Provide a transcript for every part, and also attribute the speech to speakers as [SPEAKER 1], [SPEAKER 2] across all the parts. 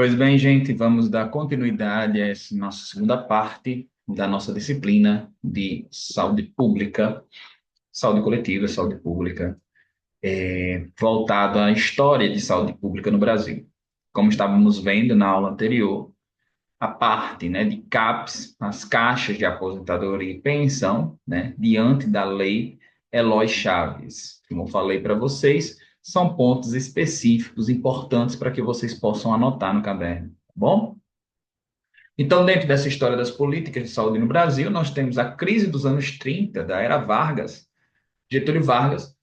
[SPEAKER 1] Pois bem, gente, vamos dar continuidade a essa nossa segunda parte da nossa disciplina de saúde pública, saúde coletiva, saúde pública, voltado à história de saúde pública no Brasil. Como estávamos vendo na aula anterior, a parte, né, de CAPS, as caixas de aposentadoria e pensão, né, diante da lei Eloy Chaves. Como eu falei para vocês, são pontos específicos importantes para que vocês possam anotar no caderno, tá bom? Então, dentro dessa história das políticas de saúde no Brasil, nós temos a crise dos anos 30, da era Vargas, Getúlio Vargas,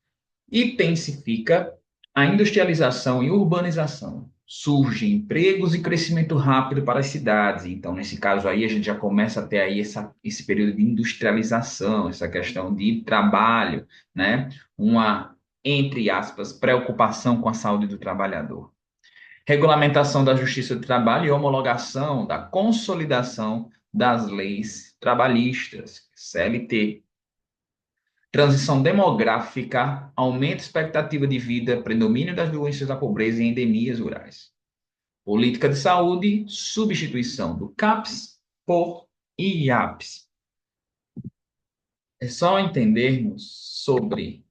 [SPEAKER 1] intensifica a industrialização e urbanização. Surgem empregos e crescimento rápido para as cidades. Então, nesse caso aí, a gente já começa a ter aí esse período de industrialização, essa questão de trabalho, né? Uma, entre aspas, preocupação com a saúde do trabalhador. Regulamentação da Justiça do Trabalho e homologação da consolidação das leis trabalhistas, CLT. Transição demográfica, aumento da expectativa de vida, predomínio das doenças da pobreza e endemias rurais. Política de saúde, substituição do CAPS por IAPS. É só entendermos sobre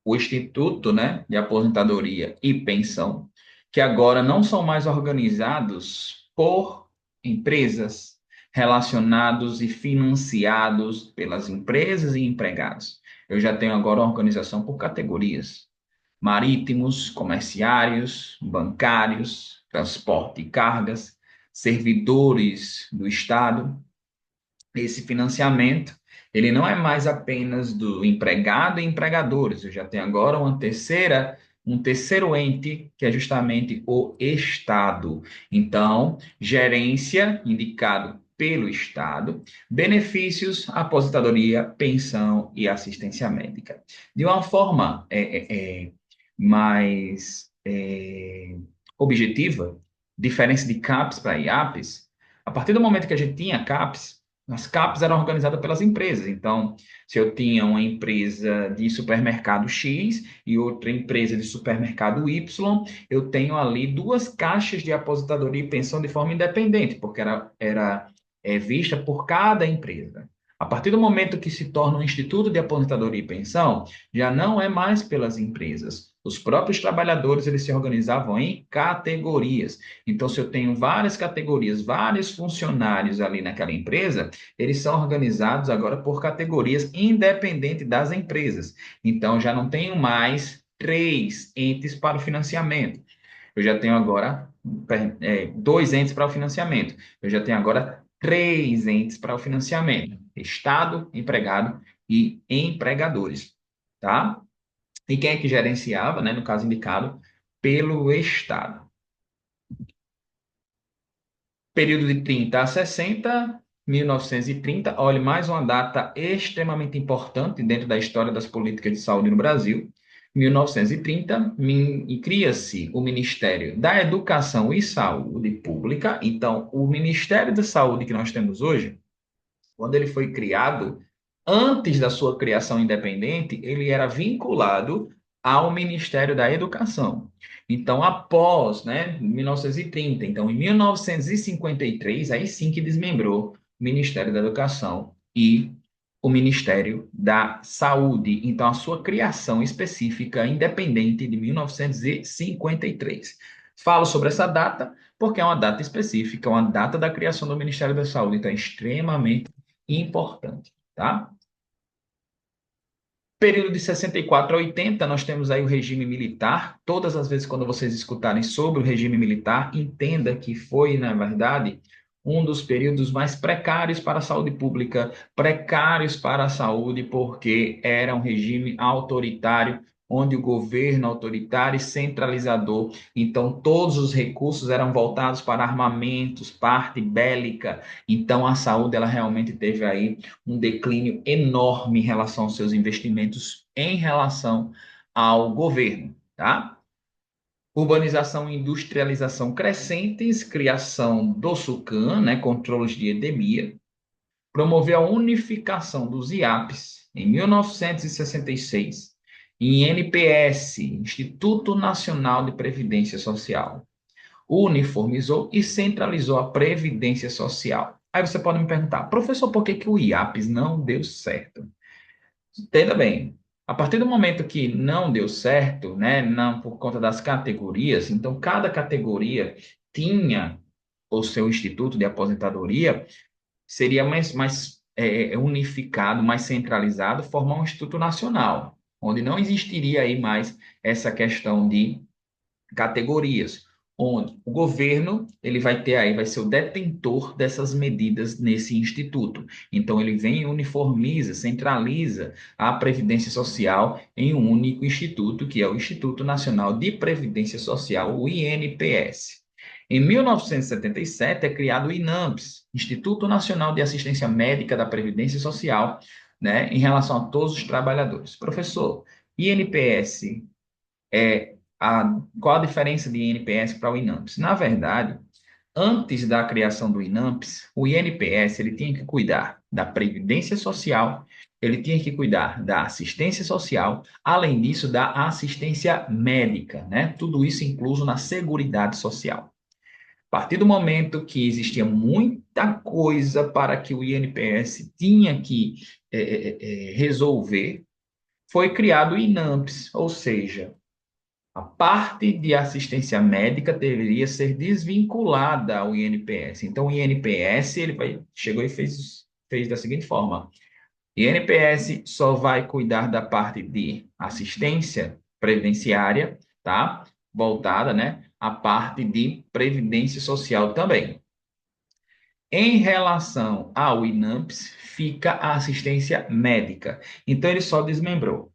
[SPEAKER 1] o Instituto, né, de Aposentadoria e Pensão, que agora não são mais organizados por empresas, relacionados e financiados pelas empresas e empregados. Eu já tenho agora uma organização por categorias: marítimos, comerciários, bancários, transporte e cargas, servidores do Estado. Esse financiamento, ele não é mais apenas do empregado e empregadores. Eu já tenho agora um terceiro ente, que é justamente o Estado. Então, gerência indicado pelo Estado, benefícios, aposentadoria, pensão e assistência médica. De uma forma mais objetiva, diferença de CAPS para IAPS, a partir do momento que a gente tinha CAPS, as CAPs eram organizadas pelas empresas. Então, se eu tinha uma empresa de supermercado X e outra empresa de supermercado Y, eu tenho ali duas caixas de aposentadoria e pensão de forma independente, porque era vista por cada empresa. A partir do momento que se torna um instituto de aposentadoria e pensão, já não é mais pelas empresas. Os próprios trabalhadores eles se organizavam em categorias. Então, se eu tenho várias categorias, vários funcionários ali naquela empresa, eles são organizados agora por categorias independente das empresas. Então, já não tenho mais três entes para o financiamento. Eu já tenho agora dois entes para o financiamento. Eu já tenho agora três entes para o financiamento: Estado, empregado e empregadores, tá? E quem é que gerenciava, né? No caso indicado, pelo Estado. Período de 30 a 60, 1930. Olha, mais uma data extremamente importante dentro da história das políticas de saúde no Brasil. 1930, e cria-se o Ministério da Educação e Saúde Pública. Então, o Ministério da Saúde que nós temos hoje, quando ele foi criado, antes da sua criação independente, ele era vinculado ao Ministério da Educação. Então, após, né, 1930, então em 1953, aí sim que desmembrou o Ministério da Educação e o Ministério da Saúde. Então, a sua criação específica, independente de 1953. Falo sobre essa data porque é uma data específica, uma data da criação do Ministério da Saúde, então é extremamente importante, tá? Período de 64 a 80, nós temos aí o regime militar. Todas as vezes quando vocês escutarem sobre o regime militar, entenda que foi, na verdade, um dos períodos mais precários para a saúde pública, precários para a saúde, porque era um regime autoritário, onde o governo autoritário e centralizador, então todos os recursos eram voltados para armamentos, parte bélica. Então a saúde ela realmente teve aí um declínio enorme em relação aos seus investimentos em relação ao governo, tá? Urbanização e industrialização crescentes, criação do SUCAM, né, controles de endemia, promoveu a unificação dos IAPs em 1966 em NPS, Instituto Nacional de Previdência Social. uniformizou e centralizou a Previdência Social. Aí você pode me perguntar, professor, por que que o IAPS não deu certo? Entenda bem, a partir do momento que não deu certo, né, não por conta das categorias, então cada categoria tinha o seu instituto de aposentadoria, seria mais unificado, mais centralizado, formar um instituto nacional, onde não existiria aí mais essa questão de categorias, onde o governo ele vai ter aí, vai ser o detentor dessas medidas nesse instituto. Então ele vem e uniformiza, centraliza a Previdência Social em um único instituto, que é o Instituto Nacional de Previdência Social, o INPS. Em 1977 é criado o INAMPS, Instituto Nacional de Assistência Médica da Previdência Social, né, em relação a todos os trabalhadores. Professor, INPS qual a diferença de INPS para o INAMPS? Na verdade, antes da criação do INAMPS, o INPS ele tinha que cuidar da previdência social, ele tinha que cuidar da assistência social, além disso, da assistência médica, né? Tudo isso incluso na Seguridade Social. A partir do momento que existia muita coisa para que o INPS tinha que resolver, foi criado o INAMPS, ou seja, a parte de assistência médica deveria ser desvinculada ao INPS. Então, o INPS chegou e fez da seguinte forma: INPS só vai cuidar da parte de assistência previdenciária, tá? Voltada, né, à parte de previdência social também. Em relação ao INAMPS, fica a assistência médica. Então, ele só desmembrou.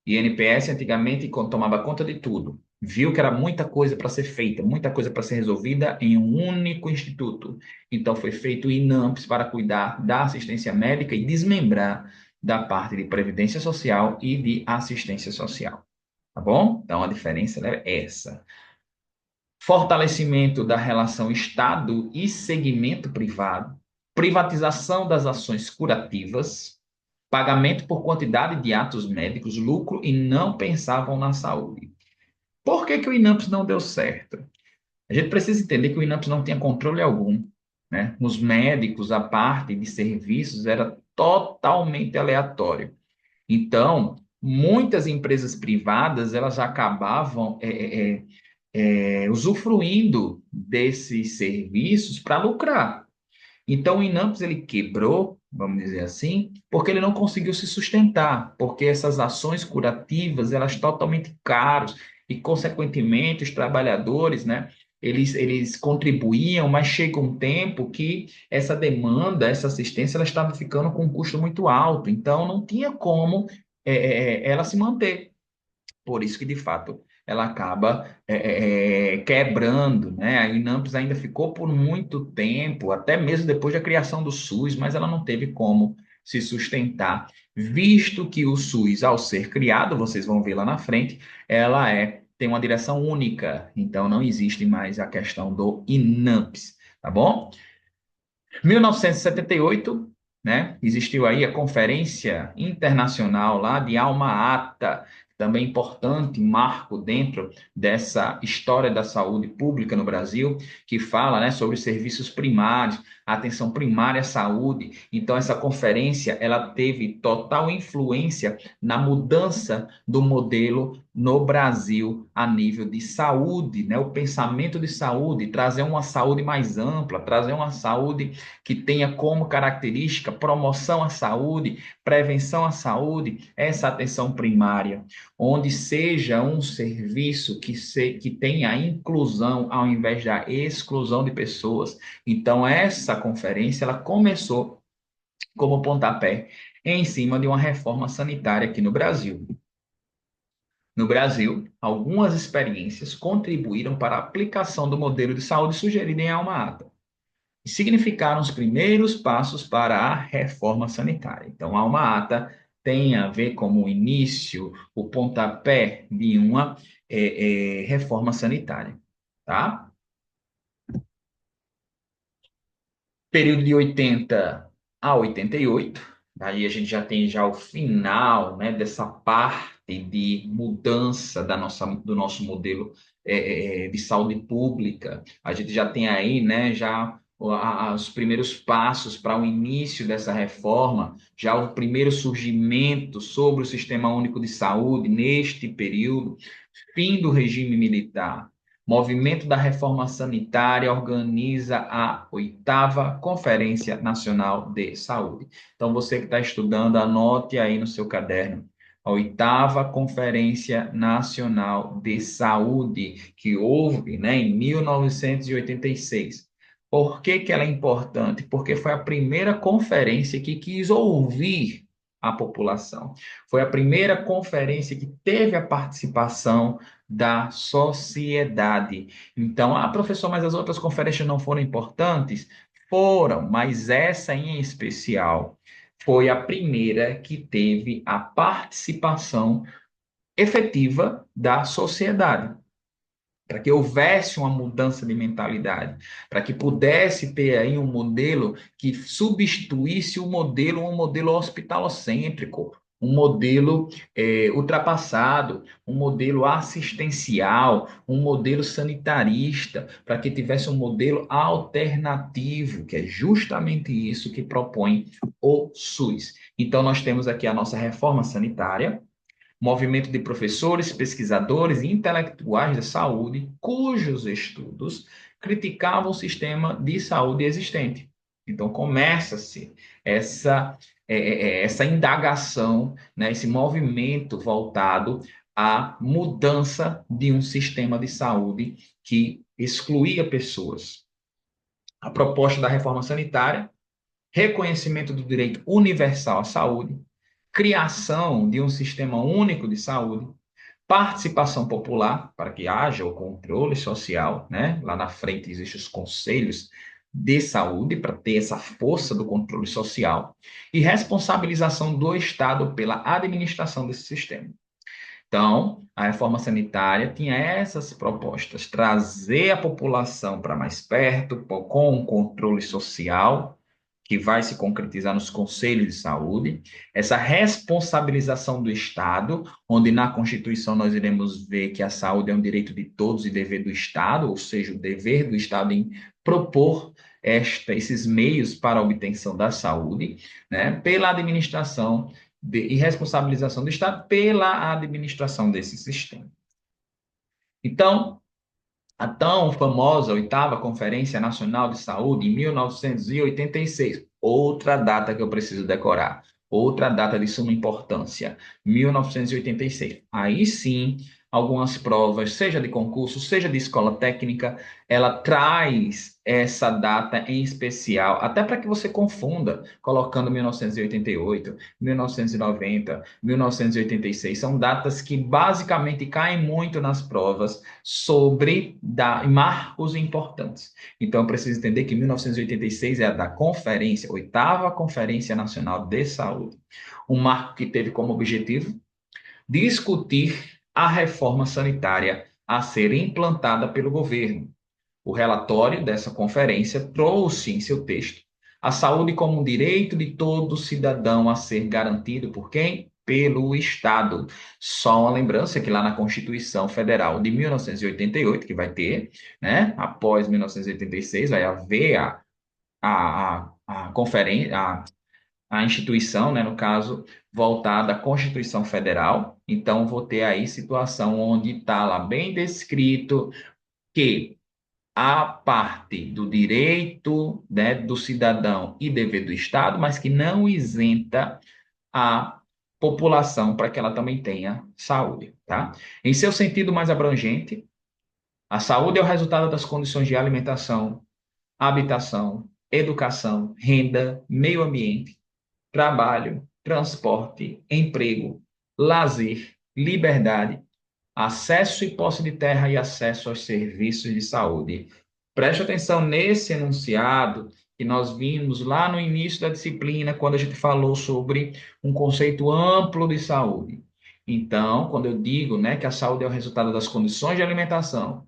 [SPEAKER 1] INPS antigamente tomava conta de tudo. Viu que era muita coisa para ser feita, muita coisa para ser resolvida em um único instituto. Então foi feito o INAMPS para cuidar da assistência médica e desmembrar da parte de previdência social e de assistência social. Tá bom? Então a diferença é essa. Fortalecimento da relação Estado e segmento privado, privatização das ações curativas, pagamento por quantidade de atos médicos, lucro e não pensavam na saúde. Por que que o INAMPS não deu certo? A gente precisa entender que o INAMPS não tinha controle algum, né? Os médicos, a parte de serviços era totalmente aleatório. Então, muitas empresas privadas, elas acabavam usufruindo desses serviços para lucrar. Então, o Inampes ele quebrou, vamos dizer assim, porque ele não conseguiu se sustentar, porque essas ações curativas, elas totalmente caras e, consequentemente, os trabalhadores, né, eles contribuíam, mas chega um tempo que essa demanda, essa assistência, ela estava ficando com um custo muito alto, então não tinha como ela se manter. Por isso que, de fato, ela acaba quebrando, né? A Inampes ainda ficou por muito tempo, até mesmo depois da criação do SUS, mas ela não teve como se sustentar, visto que o SUS, ao ser criado, vocês vão ver lá na frente, tem uma direção única, então não existe mais a questão do Inampes, tá bom? 1978, né, existiu aí a Conferência Internacional lá de Alma-Ata, também importante marco dentro dessa história da saúde pública no Brasil, que fala, né, sobre os serviços primários, a atenção primária à saúde. Então, essa conferência, ela teve total influência na mudança do modelo no Brasil a nível de saúde, né, o pensamento de saúde, trazer uma saúde mais ampla, trazer uma saúde que tenha como característica promoção à saúde, prevenção à saúde, essa atenção primária, onde seja um serviço que tenha a inclusão ao invés da exclusão de pessoas. Então, essa conferência, ela começou como pontapé em cima de uma reforma sanitária aqui no Brasil. No Brasil, algumas experiências contribuíram para a aplicação do modelo de saúde sugerido em Alma-Ata e significaram os primeiros passos para a reforma sanitária. Então, a Alma-Ata tem a ver como o início, o pontapé de uma reforma sanitária, tá? Período de 80 a 88, aí a gente já tem já o final, né, dessa parte de mudança do nosso modelo de saúde pública. A gente já tem aí, né, já os primeiros passos para o início dessa reforma, já o primeiro surgimento sobre o Sistema Único de Saúde neste período, fim do regime militar. Movimento da Reforma Sanitária organiza a 8ª Conferência Nacional de Saúde. Então, você que está estudando, anote aí no seu caderno. A 8ª Conferência Nacional de Saúde, que houve, né, em 1986. Por que que ela é importante? Porque foi a primeira conferência que quis ouvir a população. Foi a primeira conferência que teve a participação da sociedade. Então, professor, mas as outras conferências não foram importantes? Foram, mas essa em especial foi a primeira que teve a participação efetiva da sociedade, para que houvesse uma mudança de mentalidade, para que pudesse ter aí um modelo que substituísse um modelo hospitalocêntrico, um modelo ultrapassado, um modelo assistencial, um modelo sanitarista, para que tivesse um modelo alternativo, que é justamente isso que propõe o SUS. Então, nós temos aqui a nossa reforma sanitária, movimento de professores, pesquisadores e intelectuais da saúde, cujos estudos criticavam o sistema de saúde existente. Então, começa-se essa indagação, né, esse movimento voltado à mudança de um sistema de saúde que excluía pessoas. A proposta da reforma sanitária, reconhecimento do direito universal à saúde, criação de um sistema único de saúde, participação popular, para que haja o controle social, né? Lá na frente existem os conselhos de saúde para ter essa força do controle social e responsabilização do Estado pela administração desse sistema. Então, a reforma sanitária tinha essas propostas: trazer a população para mais perto, com um controle social, que vai se concretizar nos conselhos de saúde, essa responsabilização do Estado, onde na Constituição nós iremos ver que a saúde é um direito de todos e dever do Estado, ou seja, o dever do Estado em propor esses meios para a obtenção da saúde, né, pela administração e responsabilização do Estado pela administração desse sistema. Então, a tão famosa 8ª Conferência Nacional de Saúde, em 1986, outra data que eu preciso decorar, outra data de suma importância, 1986. Aí sim, algumas provas, seja de concurso, seja de escola técnica, ela traz essa data em especial, até para que você confunda, colocando 1988, 1990, 1986. São datas que basicamente caem muito nas provas sobre marcos importantes. Então, eu preciso entender que 1986 é a da conferência, 8ª Conferência Nacional de Saúde. Um marco que teve como objetivo discutir a reforma sanitária a ser implantada pelo governo. O relatório dessa conferência trouxe em seu texto a saúde como um direito de todo cidadão a ser garantido por quem? Pelo Estado. Só uma lembrança que lá na Constituição Federal de 1988, que vai ter, né, após 1986, vai haver a conferência, a instituição, né, no caso, voltada à Constituição Federal. Então, vou ter aí situação onde está lá bem descrito que a parte do direito, né, do cidadão e dever do Estado, mas que não isenta a população para que ela também tenha saúde, tá? Em seu sentido mais abrangente, a saúde é o resultado das condições de alimentação, habitação, educação, renda, meio ambiente, trabalho, transporte, emprego, lazer, liberdade, acesso e posse de terra e acesso aos serviços de saúde. Preste atenção nesse enunciado que nós vimos lá no início da disciplina, quando a gente falou sobre um conceito amplo de saúde. Então, quando eu digo, né, que a saúde é o resultado das condições de alimentação,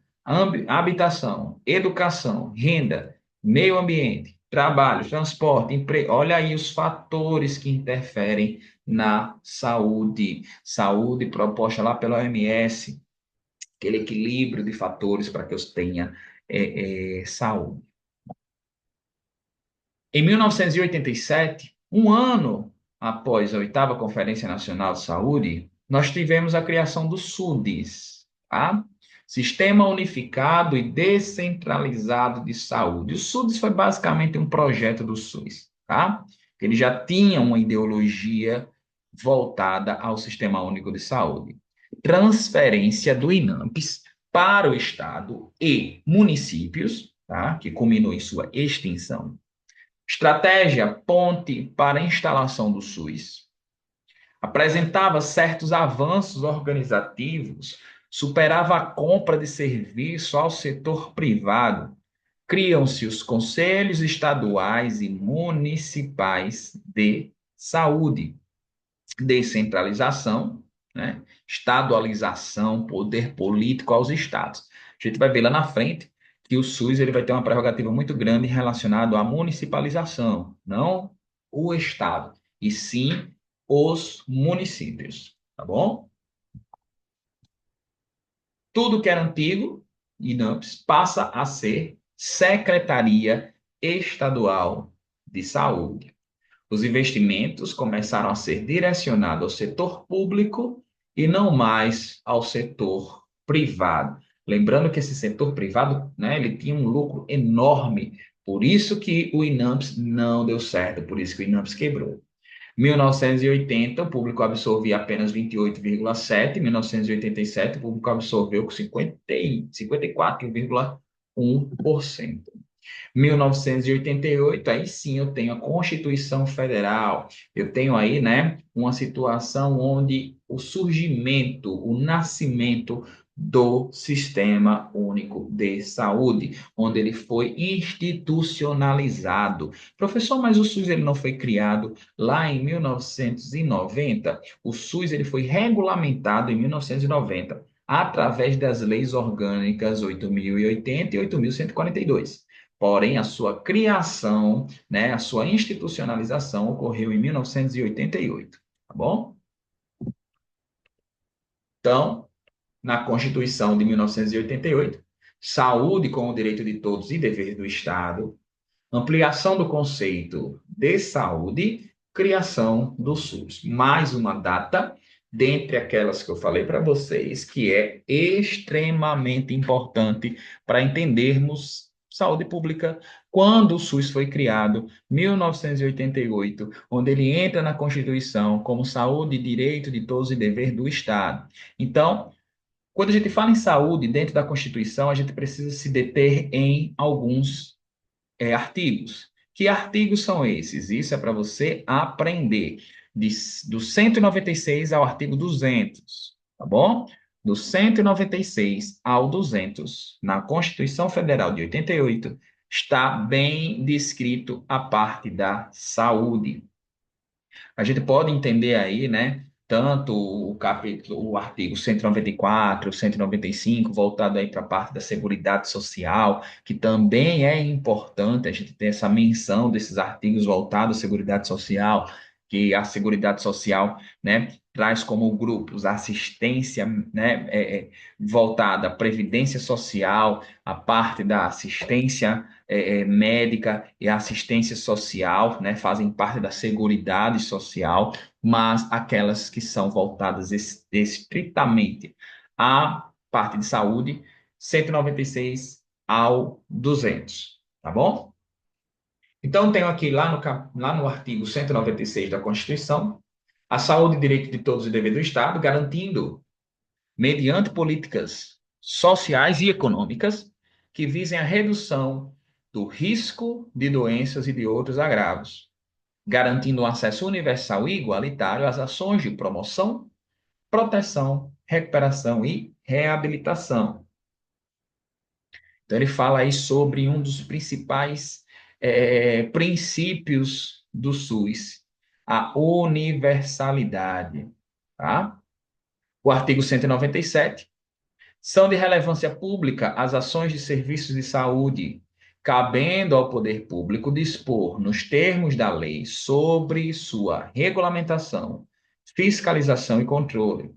[SPEAKER 1] habitação, educação, renda, meio ambiente, trabalho, transporte, emprego, olha aí os fatores que interferem na saúde. Saúde proposta lá pela OMS, aquele equilíbrio de fatores para que eu tenha saúde. Em 1987, um ano após a oitava Conferência Nacional de Saúde, nós tivemos a criação do SUDES, tá? Sistema Unificado e Descentralizado de Saúde. O SUDES foi basicamente um projeto do SUS, tá? Ele já tinha uma ideologia voltada ao Sistema Único de Saúde. Transferência do INAMPS para o Estado e municípios, tá? Que culminou em sua extinção. Estratégia ponte para a instalação do SUS. Apresentava certos avanços organizativos, superava a compra de serviço ao setor privado. Criam-se os conselhos estaduais e municipais de saúde. Descentralização, né? Estadualização, poder político aos estados. A gente vai ver lá na frente que o SUS ele vai ter uma prerrogativa muito grande relacionada à municipalização, não o estado, e sim os municípios, tá bom? Tudo que era antigo, INAMPS, passa a ser Secretaria Estadual de Saúde. Os investimentos começaram a ser direcionados ao setor público e não mais ao setor privado. Lembrando que esse setor privado, né, ele tinha um lucro enorme, por isso que o INAMPS não deu certo, por isso que o INAMPS quebrou. 1980, o público absorvia apenas 28,7%, 1987, o público absorveu com 54,1%. 1988, aí sim eu tenho a Constituição Federal, eu tenho aí, né, uma situação onde o surgimento, o nascimento do Sistema Único de Saúde, onde ele foi institucionalizado. Professor, mas o SUS ele não foi criado lá em 1990? O SUS ele foi regulamentado em 1990 através das leis orgânicas 8.080 e 8.142. Porém, a sua criação, né, a sua institucionalização ocorreu em 1988, tá bom? Então, na Constituição de 1988, saúde como direito de todos e dever do Estado, ampliação do conceito de saúde, criação do SUS. Mais uma data, dentre aquelas que eu falei para vocês, que é extremamente importante para entendermos saúde pública, quando o SUS foi criado, 1988, onde ele entra na Constituição como saúde, direito de todos e dever do Estado. Então, quando a gente fala em saúde dentro da Constituição, a gente precisa se deter em alguns artigos. Que artigos são esses? Isso é para você aprender. Do 196 ao artigo 200, tá bom? Do 196 ao 200, na Constituição Federal de 88, está bem descrito a parte da saúde. A gente pode entender aí, né, tanto o artigo 194, 195, voltado aí para a parte da Seguridade Social, que também é importante a gente ter essa menção desses artigos voltados à Seguridade Social, que a Seguridade Social, né, traz como grupos a assistência, né, voltada à Previdência Social, a parte da assistência médica e assistência social, né, fazem parte da Seguridade Social, mas aquelas que são voltadas estritamente à parte de saúde, 196 ao 200, tá bom? Então, tenho aqui lá no artigo 196 da Constituição, a saúde e direito de todos e dever do Estado, garantindo, mediante políticas sociais e econômicas, que visem a redução do risco de doenças e de outros agravos, garantindo um acesso universal e igualitário às ações de promoção, proteção, recuperação e reabilitação. Então, ele fala aí sobre um dos principais princípios do SUS, a universalidade, tá? O artigo 197, são de relevância pública as ações de serviços de saúde, cabendo ao poder público dispor, nos termos da lei, sobre sua regulamentação, fiscalização e controle.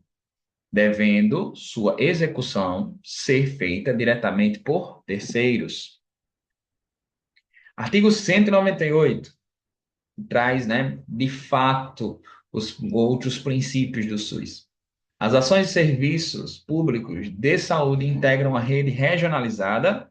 [SPEAKER 1] devendo sua execução ser feita diretamente por terceiros. Artigo 198 traz, né, de fato, os outros princípios do SUS. As ações e serviços públicos de saúde integram a rede regionalizada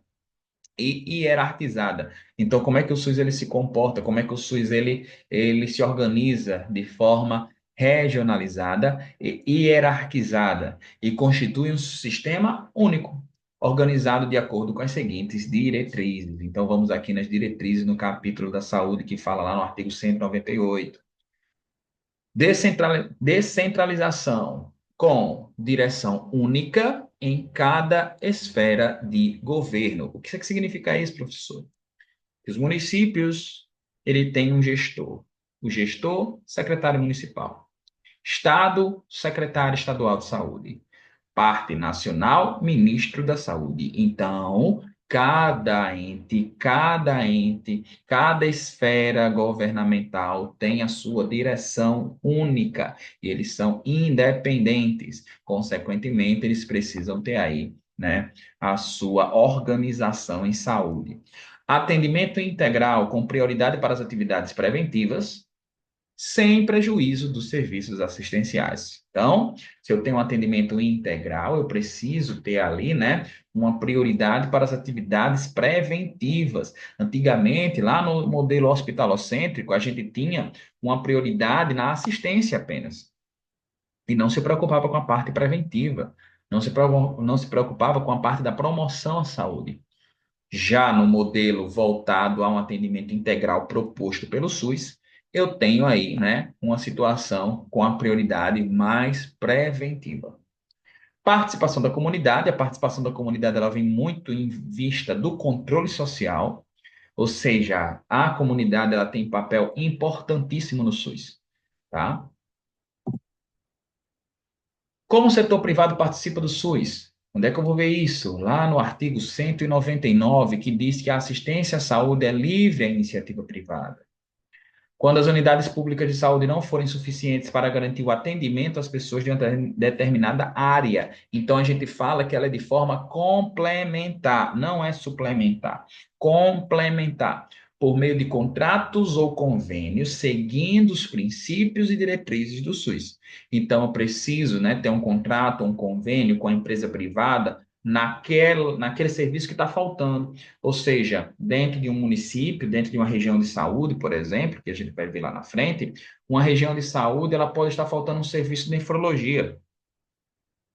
[SPEAKER 1] e hierarquizada. Então, como é que o SUS ele se comporta? Como é que o SUS ele se organiza de forma regionalizada e hierarquizada e constitui um sistema único, organizado de acordo com as seguintes diretrizes. Então, vamos aqui nas diretrizes no capítulo da saúde que fala lá no artigo 198. Descentralização com direção única em cada esfera de governo. O que isso significa isso, professor? Que os municípios, ele tem um gestor. O gestor, secretário municipal. Estado, secretário estadual de saúde. Parte nacional, ministro da saúde. Então, cada esfera governamental tem a sua direção única e eles são independentes. Consequentemente, eles precisam ter aí, né, a sua organização em saúde. Atendimento integral com prioridade para as atividades preventivas, sem prejuízo dos serviços assistenciais. Então, se eu tenho um atendimento integral, eu preciso ter ali, né, uma prioridade para as atividades preventivas. Antigamente, lá no modelo hospitalocêntrico, a gente tinha uma prioridade na assistência apenas, e não se preocupava com a parte preventiva, não se preocupava com a parte da promoção à saúde. Já no modelo voltado a um atendimento integral proposto pelo SUS, eu tenho aí, né, uma situação com a prioridade mais preventiva. Participação da comunidade, a participação da comunidade ela vem muito em vista do controle social, ou seja, a comunidade ela tem papel importantíssimo no SUS, tá? Como o setor privado participa do SUS? Onde é que eu vou ver isso? Lá no artigo 199, que diz que a assistência à saúde é livre à iniciativa privada. Quando as unidades públicas de saúde não forem suficientes para garantir o atendimento às pessoas de uma determinada área, então a gente fala que ela é de forma complementar, não é suplementar, complementar, por meio de contratos ou convênios, seguindo os princípios e diretrizes do SUS. Então, eu preciso, né, ter um contrato, um convênio com a empresa privada naquele serviço que está faltando. Ou seja, dentro de um município, dentro de uma região de saúde, por exemplo, que a gente vai ver lá na frente, uma região de saúde, ela pode estar faltando um serviço de nefrologia.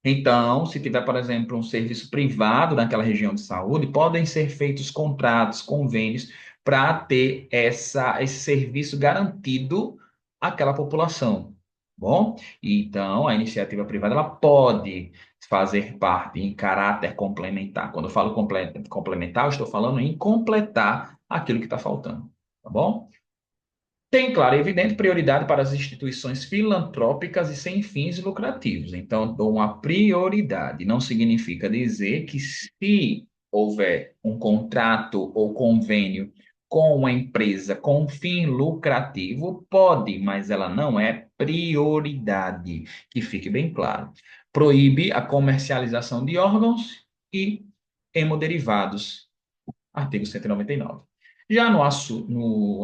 [SPEAKER 1] Então, se tiver, por exemplo, um serviço privado naquela região de saúde, podem ser feitos contratos, convênios, para ter esse serviço garantido àquela população. Bom, então a iniciativa privada ela pode fazer parte em caráter complementar. Quando eu falo complementar, eu estou falando em completar aquilo que está faltando. Tá bom? Tem, claro, evidente prioridade para as instituições filantrópicas e sem fins lucrativos. Então, dou uma prioridade. Não significa dizer que se houver um contrato ou convênio com uma empresa com fim lucrativo, pode, mas ela não é prioridade. Que fique bem claro. Proíbe a comercialização de órgãos e hemoderivados. Artigo 199. Já no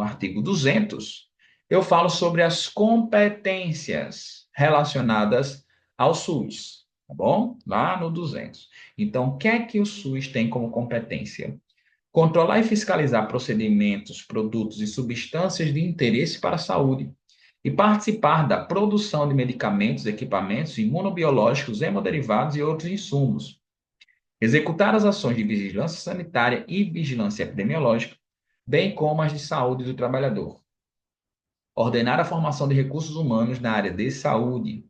[SPEAKER 1] artigo 200, eu falo sobre as competências relacionadas ao SUS, tá bom? Lá no 200. Então, o que é que o SUS tem como competência? Controlar e fiscalizar procedimentos, produtos e substâncias de interesse para a saúde e participar da produção de medicamentos, equipamentos imunobiológicos, hemoderivados e outros insumos. Executar as ações de vigilância sanitária e vigilância epidemiológica, bem como as de saúde do trabalhador. Ordenar a formação de recursos humanos na área de saúde.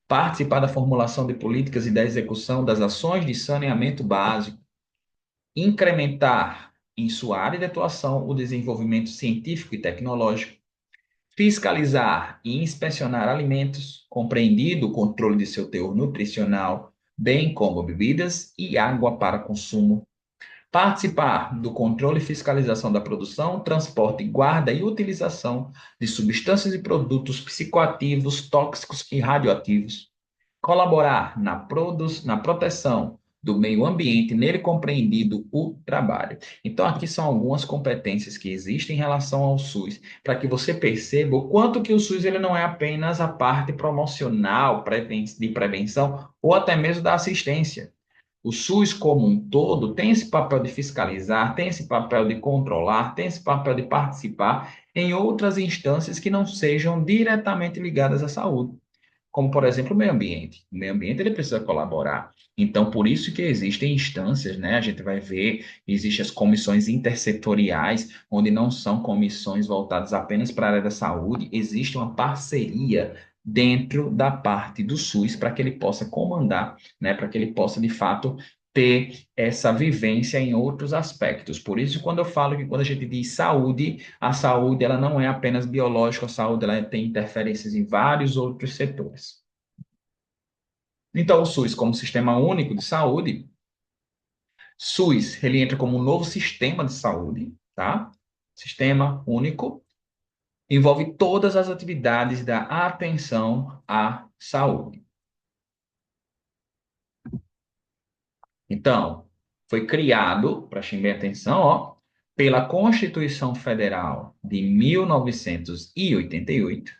[SPEAKER 1] Participar da formulação de políticas e da execução das ações de saneamento básico. Incrementar em sua área de atuação o desenvolvimento científico e tecnológico. Fiscalizar e inspecionar alimentos, compreendido o controle de seu teor nutricional, bem como bebidas e água para consumo. Participar do controle e fiscalização da produção, transporte, guarda e utilização de substâncias e produtos psicoativos, tóxicos e radioativos. colaborar na proteção do meio ambiente, nele compreendido o trabalho. Então, aqui são algumas competências que existem em relação ao SUS, para que você perceba o quanto que o SUS ele não é apenas a parte promocional, de prevenção, ou até mesmo da assistência. O SUS como um todo tem esse papel de fiscalizar, tem esse papel de controlar, tem esse papel de participar em outras instâncias que não sejam diretamente ligadas à saúde, como, por exemplo, o meio ambiente. O meio ambiente ele precisa colaborar. Então, por isso que existem instâncias, né? A gente vai ver, existem as comissões intersetoriais, onde não são comissões voltadas apenas para a área da saúde, existe uma parceria dentro da parte do SUS para que ele possa comandar, né? Para que ele possa, de fato, ter essa vivência em outros aspectos. Por isso, quando eu falo que quando a gente diz saúde, a saúde ela não é apenas biológica, a saúde ela tem interferências em vários outros setores. Então, o SUS, como Sistema Único de Saúde, SUS, ele entra como um novo sistema de saúde, tá? Sistema único, envolve todas as atividades da atenção à saúde. Então, foi criado, prestem bem atenção, ó, pela Constituição Federal de 1988,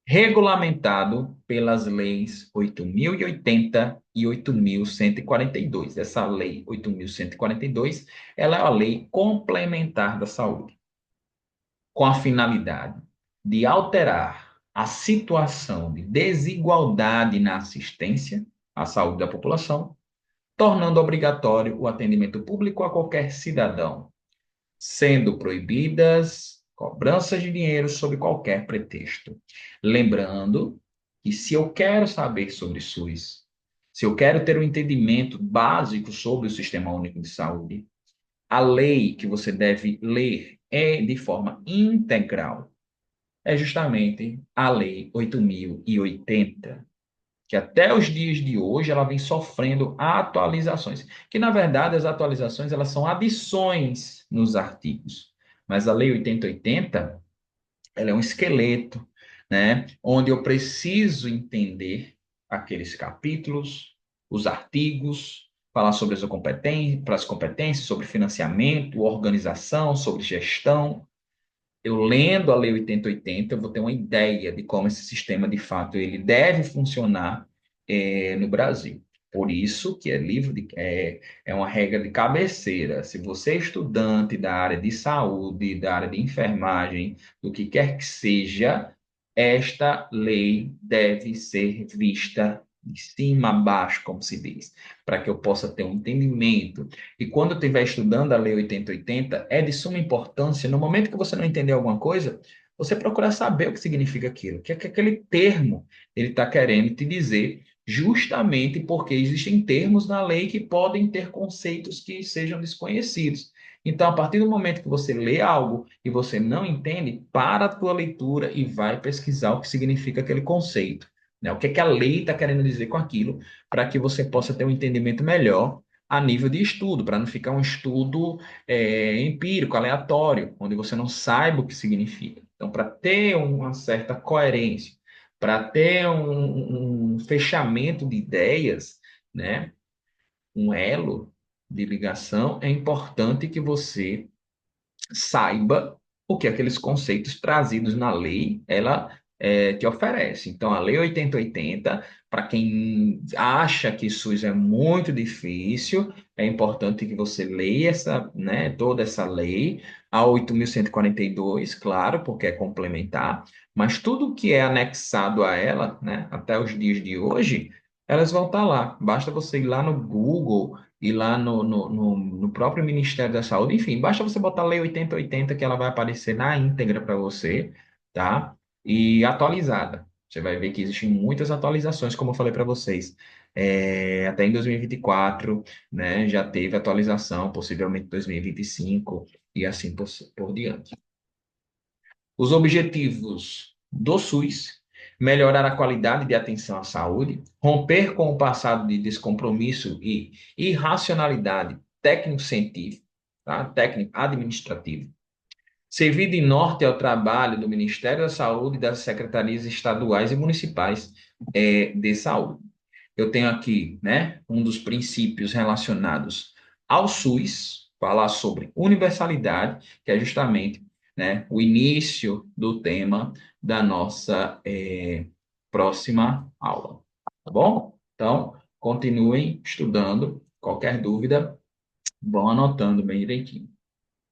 [SPEAKER 1] regulamentado pelas leis 8.080 e 8.142. Essa lei 8.142, ela é a lei complementar da saúde, com a finalidade de alterar a situação de desigualdade na assistência à saúde da população, tornando obrigatório o atendimento público a qualquer cidadão, sendo proibidas cobranças de dinheiro sob qualquer pretexto. Lembrando que se eu quero saber sobre SUS, se eu quero ter um entendimento básico sobre o Sistema Único de Saúde, a lei que você deve ler é de forma integral. É justamente a Lei 8.080, que até os dias de hoje ela vem sofrendo atualizações, que na verdade as atualizações elas são adições nos artigos, mas a Lei 8080 ela é um esqueleto, né, onde eu preciso entender aqueles capítulos, os artigos, falar sobre as competências, sobre financiamento, organização, sobre gestão. Eu lendo a Lei 8080, eu vou ter uma ideia de como esse sistema, de fato, ele deve funcionar no Brasil. Por isso que é uma regra de cabeceira. Se você é estudante da área de saúde, da área de enfermagem, do que quer que seja, esta lei deve ser vista de cima a baixo, como se diz, para que eu possa ter um entendimento. E quando eu estiver estudando a Lei 8080, é de suma importância, no momento que você não entender alguma coisa, você procurar saber o que significa aquilo, o que é que aquele termo ele está querendo te dizer, justamente porque existem termos na lei que podem ter conceitos que sejam desconhecidos. Então, a partir do momento que você lê algo e você não entende, para a tua leitura e vai pesquisar o que significa aquele conceito, né? O que é que a lei está querendo dizer com aquilo, para que você possa ter um entendimento melhor a nível de estudo, para não ficar um estudo empírico, aleatório, onde você não saiba o que significa. Então, para ter uma certa coerência, para ter um fechamento de ideias, né, um elo de ligação, é importante que você saiba o que aqueles conceitos trazidos na lei, ela te oferece. Então, a Lei 8080, para quem acha que SUS é muito difícil, é importante que você leia toda essa lei, a 8.142, claro, porque é complementar, mas tudo que é anexado a ela, né, até os dias de hoje, elas vão estar lá. Basta você ir lá no Google, e lá no próprio Ministério da Saúde, enfim, basta você botar Lei 8080 que ela vai aparecer na íntegra para você, tá? E atualizada. Você vai ver que existem muitas atualizações, como eu falei para vocês. Até em 2024, né, já teve atualização, possivelmente 2025, e assim por diante. Os objetivos do SUS: melhorar a qualidade de atenção à saúde, romper com o passado de descompromisso e irracionalidade técnico-científico, tá? Técnico-administrativo, servir de norte ao trabalho do Ministério da Saúde e das secretarias estaduais e municipais de saúde. Eu tenho aqui, né, um dos princípios relacionados ao SUS, falar sobre universalidade, que é justamente, né, o início do tema da nossa próxima aula. Tá bom? Então, continuem estudando. Qualquer dúvida, vão anotando bem direitinho.